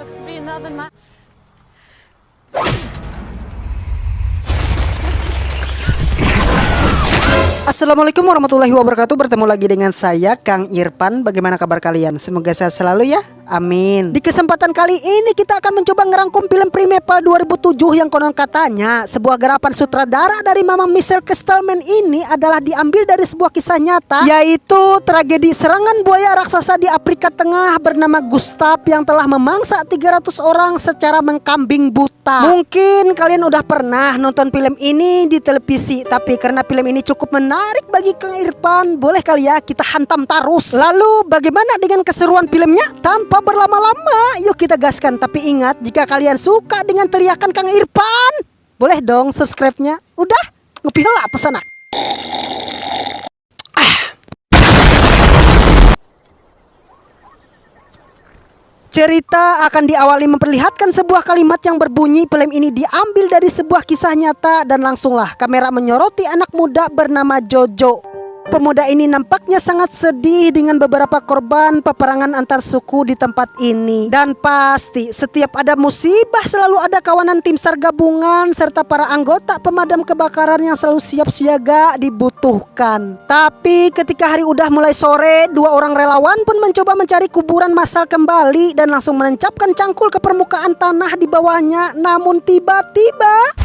looks to be another night. Assalamualaikum warahmatullahi wabarakatuh. Bertemu lagi dengan saya Kang Irfan. Bagaimana kabar kalian? Semoga sehat selalu ya. Amin. Di kesempatan kali ini kita akan mencoba ngerangkum film Primeval 2007 yang konon katanya sebuah garapan sutradara dari Mama Michelle Kestelman ini adalah diambil dari sebuah kisah nyata, yaitu tragedi serangan buaya raksasa di Afrika Tengah bernama Gustav yang telah memangsa 300 orang secara mengkambing buta. Mungkin kalian udah pernah nonton film ini di televisi, tapi karena film ini cukup menarik bagi Kang Irfan, boleh kali ya kita hantam terus. Lalu bagaimana dengan keseruan filmnya? Tanpa berlama-lama, yuk kita gaskan. Tapi ingat, jika kalian suka dengan teriakan Kang Irfan, boleh dong subscribe-nya. Udah, ngopi lah atas sana. Cerita akan diawali memperlihatkan sebuah kalimat yang berbunyi film ini diambil dari sebuah kisah nyata, dan langsunglah kamera menyoroti anak muda bernama Jojo. Pemuda ini nampaknya sangat sedih dengan beberapa korban peperangan antar suku di tempat ini. Dan pasti setiap ada musibah selalu ada kawanan tim SAR gabungan serta para anggota pemadam kebakaran yang selalu siap siaga dibutuhkan. Tapi ketika hari udah mulai sore, dua orang relawan pun mencoba mencari kuburan massal kembali dan langsung menancapkan cangkul ke permukaan tanah di bawahnya. Namun tiba-tiba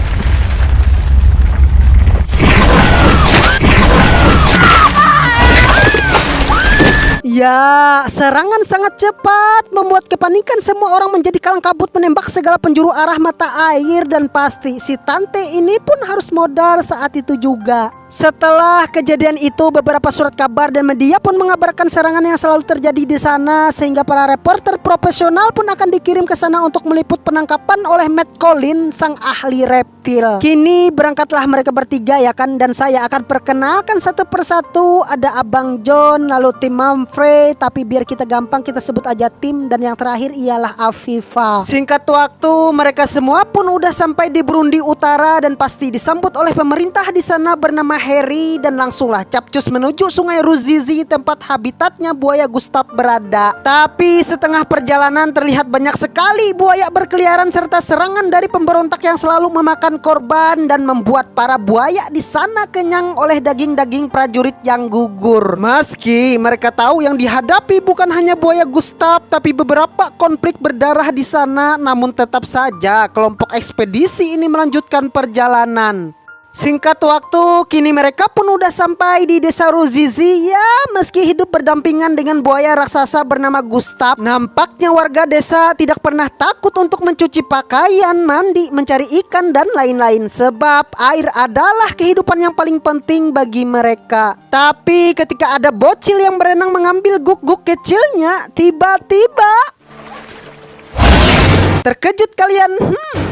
ya, serangan sangat cepat membuat kepanikan semua orang menjadi kalang kabut menembak segala penjuru arah mata air. Dan pasti si Tante ini pun harus modal saat itu juga. Setelah kejadian itu, beberapa surat kabar dan media pun mengabarkan serangan yang selalu terjadi di sana, sehingga para reporter profesional pun akan dikirim ke sana untuk meliput penangkapan oleh Matt Collins, sang ahli reptil. Kini berangkatlah mereka bertiga ya kan, dan saya akan perkenalkan satu persatu. Ada Abang John, lalu tim Humphrey, tapi biar kita gampang kita sebut aja tim, dan yang terakhir ialah Afifa. Singkat waktu, mereka semua pun udah sampai di Burundi Utara dan pasti disambut oleh pemerintah di sana bernama Harry, dan langsunglah capcus menuju sungai Ruzizi, tempat habitatnya buaya Gustav berada. Tapi setengah perjalanan terlihat banyak sekali buaya berkeliaran serta serangan dari pemberontak yang selalu memakan korban dan membuat para buaya di sana kenyang oleh daging-daging prajurit yang gugur. Meski mereka tahu yang dihadapi bukan hanya buaya Gustav, tapi beberapa konflik berdarah di sana, namun tetap saja kelompok ekspedisi ini melanjutkan perjalanan. Singkat waktu, kini mereka pun udah sampai di desa Ruzizi. Ya, meski hidup berdampingan dengan buaya raksasa bernama Gustav, nampaknya warga desa tidak pernah takut untuk mencuci pakaian, mandi, mencari ikan, dan lain-lain. Sebab air adalah kehidupan yang paling penting bagi mereka. Tapi ketika ada bocil yang berenang mengambil guk-guk kecilnya, tiba-tiba terkejut kalian?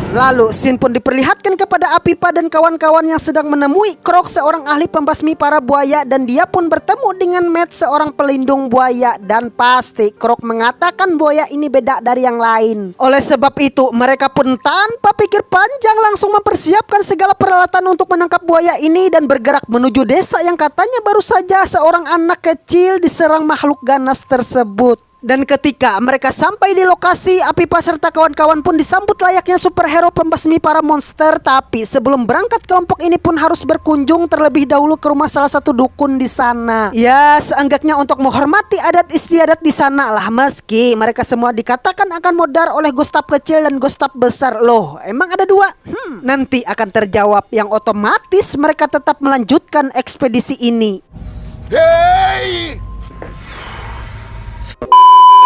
Lalu scene pun diperlihatkan kepada Afifa dan kawan-kawan yang sedang menemui Krok, seorang ahli pembasmi para buaya, dan dia pun bertemu dengan Matt, seorang pelindung buaya. Dan pasti Krok mengatakan buaya ini beda dari yang lain. Oleh sebab itu mereka pun tanpa pikir panjang langsung mempersiapkan segala peralatan untuk menangkap buaya ini dan bergerak menuju desa yang katanya baru saja seorang anak kecil diserang makhluk ganas tersebut. Dan ketika mereka sampai di lokasi, Afifa serta kawan-kawan pun disambut layaknya superhero pembasmi para monster. Tapi sebelum berangkat, kelompok ini pun harus berkunjung terlebih dahulu ke rumah salah satu dukun di sana. Ya, seenggaknya untuk menghormati adat istiadat di sana lah. Meski mereka semua dikatakan akan modar oleh Gustav kecil dan Gustav besar. Loh, emang ada dua? Nanti akan terjawab, yang otomatis mereka tetap melanjutkan ekspedisi ini.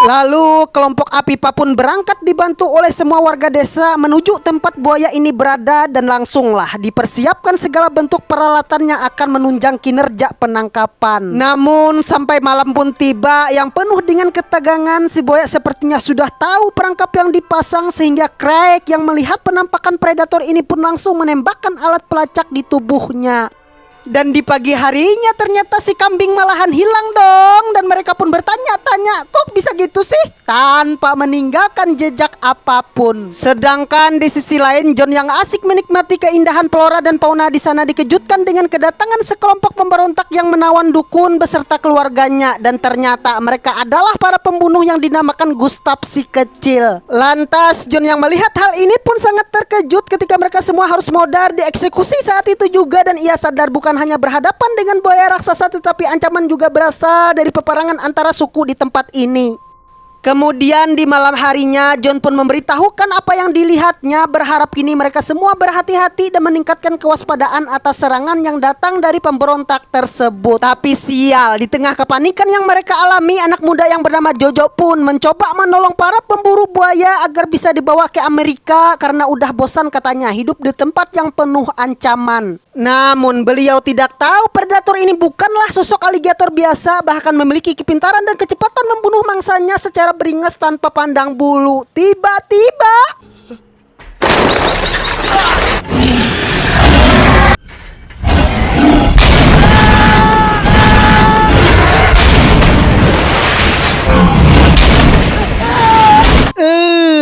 Lalu kelompok Afifa pun berangkat dibantu oleh semua warga desa menuju tempat buaya ini berada, dan langsunglah dipersiapkan segala bentuk peralatan yang akan menunjang kinerja penangkapan. Namun sampai malam pun tiba yang penuh dengan ketegangan. Si buaya sepertinya sudah tahu perangkap yang dipasang, sehingga Craig yang melihat penampakan predator ini pun langsung menembakkan alat pelacak di tubuhnya. Dan di pagi harinya ternyata si kambing malahan hilang dong. Dan mereka pun bertanya-tanya, kok bisa gitu sih? Tanpa meninggalkan jejak apapun. Sedangkan di sisi lain, John yang asik menikmati keindahan flora dan fauna di sana dikejutkan dengan kedatangan sekelompok pemberontak yang menawan dukun beserta keluarganya. Dan ternyata mereka adalah para pembunuh yang dinamakan Gustav si kecil. Lantas John yang melihat hal ini pun sangat terkejut ketika mereka semua harus modar dieksekusi saat itu juga. Dan ia sadar bukan hanya berhadapan dengan buaya raksasa, tetapi ancaman juga berasal dari peperangan antara suku di tempat ini. Kemudian di malam harinya John pun memberitahukan apa yang dilihatnya, berharap kini mereka semua berhati-hati dan meningkatkan kewaspadaan atas serangan yang datang dari pemberontak tersebut. Tapi sial, di tengah kepanikan yang mereka alami, anak muda yang bernama Jojo pun mencoba menolong para pemburu buaya agar bisa dibawa ke Amerika karena udah bosan katanya hidup di tempat yang penuh ancaman. Namun beliau tidak tahu predator ini bukanlah sosok aligator biasa, bahkan memiliki kepintaran dan kecepatan membunuh mangsanya secara beringas tanpa pandang bulu. Tiba-tiba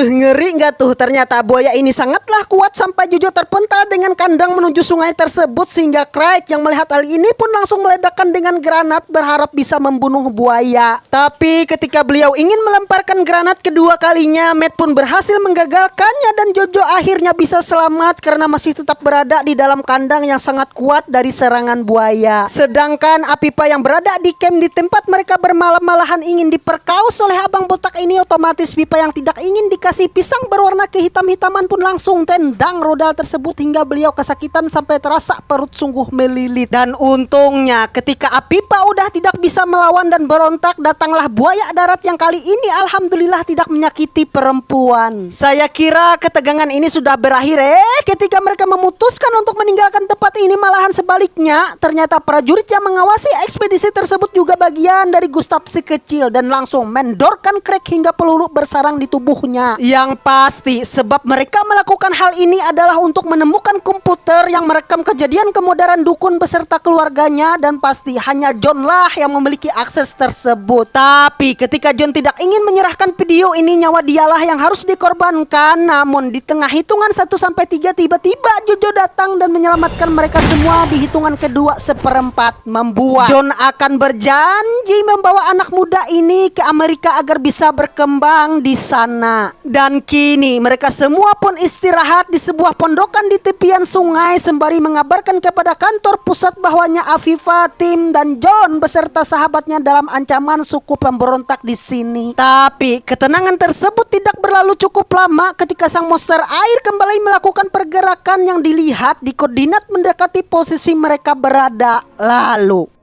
ngeri nggak tuh? Ternyata buaya ini sangatlah kuat sampai Jojo terpental dengan kandang menuju sungai tersebut, sehingga Craig yang melihat hal ini pun langsung meledakkan dengan granat berharap bisa membunuh buaya. Tapi ketika beliau ingin melemparkan granat kedua kalinya, Matt pun berhasil menggagalkannya dan Jojo akhirnya bisa selamat karena masih tetap berada di dalam kandang yang sangat kuat dari serangan buaya. Sedangkan Apipa yang berada di camp di tempat mereka bermalam malahan ingin diperkaus oleh abang botak ini. Otomatis Pipa yang tidak ingin dikasih pisang berwarna kehitam-hitaman pun langsung tendang rudal tersebut hingga beliau kesakitan sampai terasa perut sungguh melilit. Dan untungnya ketika Apipa udah tidak bisa melawan dan berontak, datanglah buaya darat yang kali ini alhamdulillah tidak menyakiti perempuan. Saya kira ketegangan ini sudah berakhir ketika mereka memutuskan untuk meninggalkan tempat ini, malahan sebaliknya ternyata prajurit yang mengawasi ekspedisi tersebut juga bagian dari Gustav si kecil dan langsung mendorkan Craig hingga peluru bersarang di tubuhnya. Yang pasti sebab mereka melakukan hal ini adalah untuk menemukan komputer yang merekam kejadian kemodaran dukun beserta keluarganya, dan pasti hanya John lah yang memiliki akses tersebut. Tapi ketika John tidak ingin menyerahkan video ini, nyawa dialah yang harus dikorbankan. Namun di tengah hitungan 1-3 tiba-tiba Jojo datang dan menyelamatkan mereka semua di hitungan kedua seperempat, membuat John akan berjanji membawa anak muda ini ke Amerika agar bisa berkembang di sana. Dan kini mereka semua pun istirahat di sebuah pondokan di tepian sungai sembari mengabarkan kepada kantor pusat bahwanya Afifa, Tim, dan John beserta sahabatnya dalam ancaman suku pemberontak di sini. Tapi ketenangan tersebut tidak berlalu cukup lama ketika sang monster air kembali melakukan pergerakan yang dilihat di koordinat mendekati posisi mereka berada. Lalu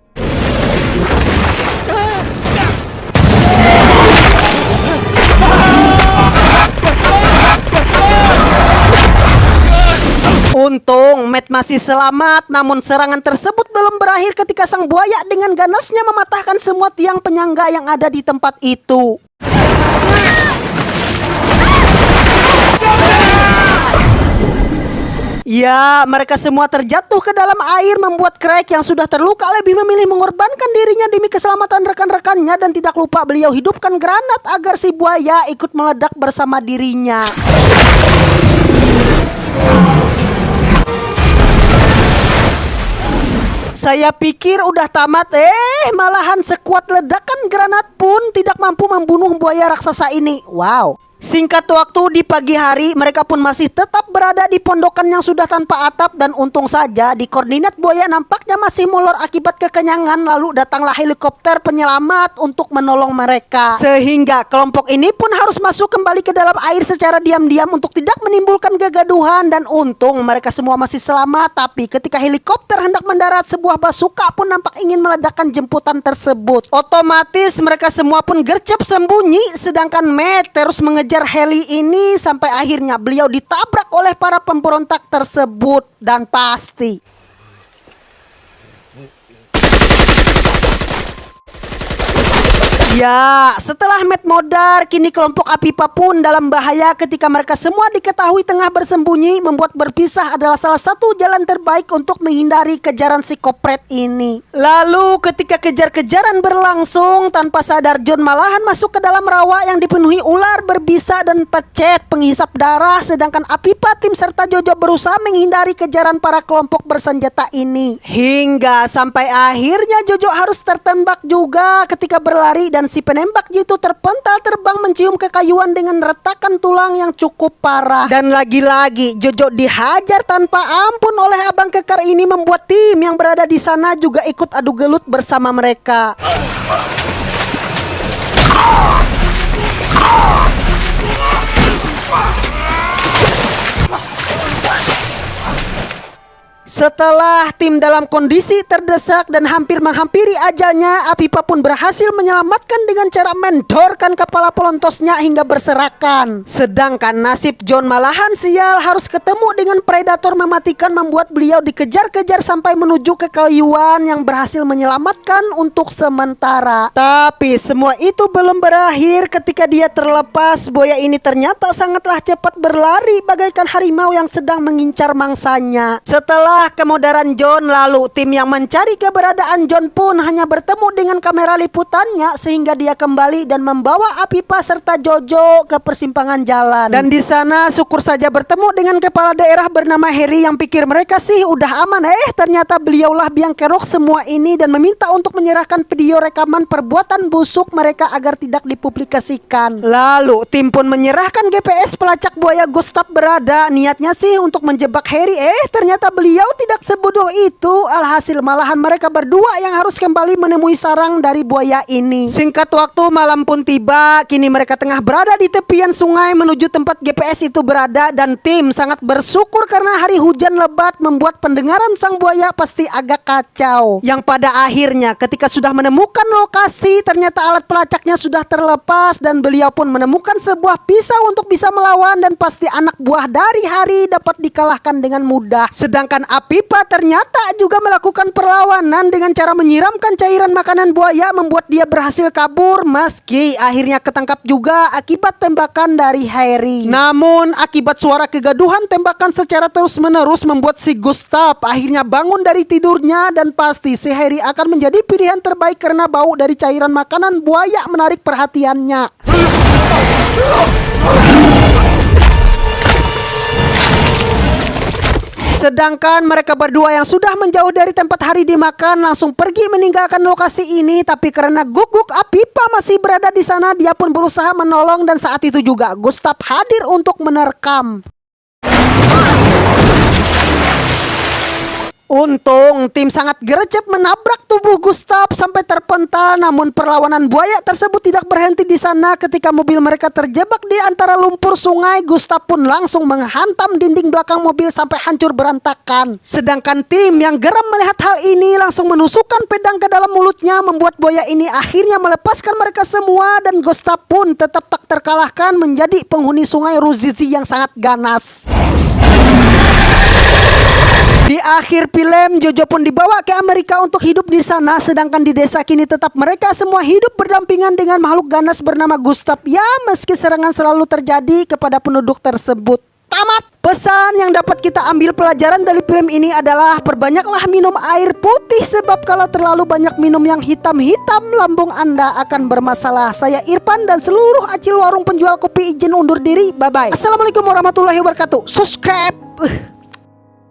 untung Matt masih selamat, namun serangan tersebut belum berakhir ketika sang buaya dengan ganasnya mematahkan semua tiang penyangga yang ada di tempat itu. Ya, mereka semua terjatuh ke dalam air, membuat Craig yang sudah terluka lebih memilih mengorbankan dirinya demi keselamatan rekan-rekannya, dan tidak lupa beliau hidupkan granat agar si buaya ikut meledak bersama dirinya. Saya pikir udah tamat, malahan sekuat ledakan granat pun tidak mampu membunuh buaya raksasa ini. Wow. Singkat waktu di pagi hari, mereka pun masih tetap berada di pondokan yang sudah tanpa atap, dan untung saja di koordinat buaya nampaknya masih molor akibat kekenyangan. Lalu datanglah helikopter penyelamat untuk menolong mereka, sehingga kelompok ini pun harus masuk kembali ke dalam air secara diam-diam untuk tidak menimbulkan kegaduhan. Dan untung mereka semua masih selamat. Tapi ketika helikopter hendak mendarat, sebuah basuka pun nampak ingin meledakkan jemputan tersebut. Otomatis mereka semua pun gercep sembunyi, sedangkan Matt terus mengejar heli ini sampai akhirnya beliau ditabrak oleh para pemberontak tersebut. Dan pasti Ya, setelah Matt modar, kini kelompok Apipa pun dalam bahaya ketika mereka semua diketahui tengah bersembunyi. Membuat berpisah adalah salah satu jalan terbaik untuk menghindari kejaran si kopret ini. Lalu ketika kejar-kejaran berlangsung, tanpa sadar John malahan masuk ke dalam rawa yang dipenuhi ular berbisa dan pecet penghisap darah. Sedangkan Apipa, tim serta Jojo berusaha menghindari kejaran para kelompok bersenjata ini. Hingga sampai akhirnya Jojo harus tertembak juga ketika berlari, dan si penembak itu terpental terbang mencium kekayuan dengan retakan tulang yang cukup parah. Dan lagi-lagi Jojo dihajar tanpa ampun oleh abang kekar ini, membuat tim yang berada di sana juga ikut adu gelut bersama mereka. Setelah tim dalam kondisi terdesak dan hampir menghampiri ajalnya, Apipa pun berhasil menyelamatkan dengan cara mendorkan kepala pelontosnya hingga berserakan. Sedangkan nasib John malahan sial, harus ketemu dengan predator mematikan, membuat beliau dikejar-kejar sampai menuju ke kayuan yang berhasil menyelamatkan untuk sementara. Tapi semua itu belum berakhir ketika dia terlepas. Buaya ini ternyata sangatlah cepat berlari bagaikan harimau yang sedang mengincar mangsanya. Setelah kemodaran John, lalu tim yang mencari keberadaan John pun hanya bertemu dengan kamera liputannya, sehingga dia kembali dan membawa Apipa serta Jojo ke persimpangan jalan. Dan di sana syukur saja bertemu dengan kepala daerah bernama Harry yang pikir mereka sih udah aman. Ternyata beliaulah biang kerok semua ini dan meminta untuk menyerahkan video rekaman perbuatan busuk mereka agar tidak dipublikasikan. Lalu tim pun menyerahkan GPS pelacak buaya Gustav berada. Niatnya sih untuk menjebak Harry, ternyata beliau tidak sebodoh itu. Alhasil malahan mereka berdua yang harus kembali menemui sarang dari buaya ini. Singkat waktu, malam pun tiba. Kini mereka tengah berada di tepian sungai menuju tempat GPS itu berada, dan tim sangat bersyukur karena hari hujan lebat membuat pendengaran sang buaya pasti agak kacau. Yang pada akhirnya ketika sudah menemukan lokasi, ternyata alat pelacaknya sudah terlepas dan beliau pun menemukan sebuah pisau untuk bisa melawan, dan pasti anak buah dari Hari dapat dikalahkan dengan mudah. Sedangkan Apipa ternyata juga melakukan perlawanan dengan cara menyiramkan cairan makanan buaya, membuat dia berhasil kabur meski akhirnya ketangkap juga akibat tembakan dari Harry. Namun akibat suara kegaduhan tembakan secara terus-menerus membuat si Gustav akhirnya bangun dari tidurnya, dan pasti si Harry akan menjadi pilihan terbaik karena bau dari cairan makanan buaya menarik perhatiannya. Sedangkan mereka berdua yang sudah menjauh dari tempat Hari dimakan langsung pergi meninggalkan lokasi ini. Tapi karena guguk Apipa masih berada di sana, dia pun berusaha menolong, dan saat itu juga Gustav hadir untuk menerkam. Untung tim sangat gercep menabrak tubuh Gustav sampai terpental. Namun perlawanan buaya tersebut tidak berhenti di sana. Ketika mobil mereka terjebak di antara lumpur sungai, Gustav pun langsung menghantam dinding belakang mobil sampai hancur berantakan. Sedangkan tim yang geram melihat hal ini langsung menusukkan pedang ke dalam mulutnya, membuat buaya ini akhirnya melepaskan mereka semua, dan Gustav pun tetap tak terkalahkan menjadi penghuni sungai Ruzizi yang sangat ganas. Di akhir film, Jojo pun dibawa ke Amerika untuk hidup di sana. Sedangkan di desa kini tetap mereka semua hidup berdampingan dengan makhluk ganas bernama Gustav. Ya, meski serangan selalu terjadi kepada penduduk tersebut. Tamat. Pesan yang dapat kita ambil pelajaran dari film ini adalah perbanyaklah minum air putih, sebab kalau terlalu banyak minum yang hitam-hitam, lambung Anda akan bermasalah. Saya Irfan dan seluruh acil warung penjual kopi izin undur diri. Bye-bye. Assalamualaikum warahmatullahi wabarakatuh. Subscribe.